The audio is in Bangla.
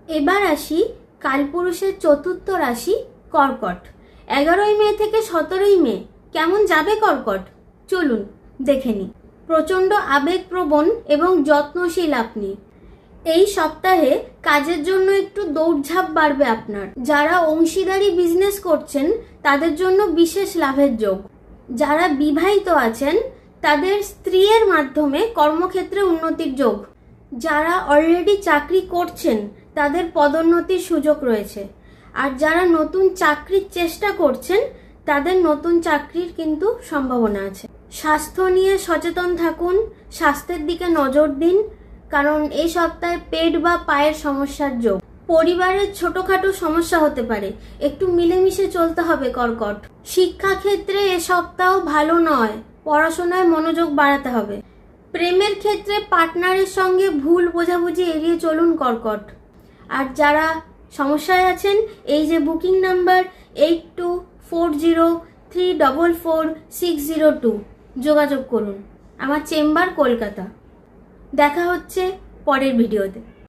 এবার আসি কালপুরুষের চতুর্থ রাশি কর্কট। 11ই মে থেকে 17ই মে কেমন যাবে কর্কট, চলুন দেখে নিই। প্রচণ্ড আবেগপ্রবণ এবং যত্নশীল আপনি। এই সপ্তাহে কাজের জন্য একটু দৌড়ঝাঁপ বাড়বে আপনার। যারা অংশীদারি বিজনেস করছেন তাদের জন্য বিশেষ লাভের যোগ। যারা বিবাহিত আছেন তাদের স্ত্রীর মাধ্যমে কর্মক্ষেত্রে উন্নতির যোগ। যারা অলরেডি চাকরি করছেন তাদের পদোন্নতির সুযোগ রয়েছে। আর যারা নতুন চাকরির চেষ্টা করছেন তাদের নতুন চাকরির কিন্তু সম্ভাবনা আছে। স্বাস্থ্য নিয়ে সচেতন থাকুন, স্বাস্থ্যের দিকে নজর দিন, কারণ এই সপ্তাহে পেট বা পায়ের সমস্যার যোগ। পরিবারের ছোটখাটো সমস্যা হতে পারে, একটু মিলেমিশে চলতে হবে কর্কট। শিক্ষাক্ষেত্রে এ সপ্তাহ ভালো নয়, পড়াশোনায় মনোযোগ বাড়াতে হবে। প্রেমের ক্ষেত্রে পার্টনারের সঙ্গে ভুল বোঝাবুঝি এড়িয়ে চলুন কর্কট। আর যারা সমস্যায় আছেন, এই যে বুকিং নাম্বার 8240344602 যোগাযোগ করুন। আমার চেম্বার কলকাতা। দেখা হচ্ছে পরের ভিডিওতে।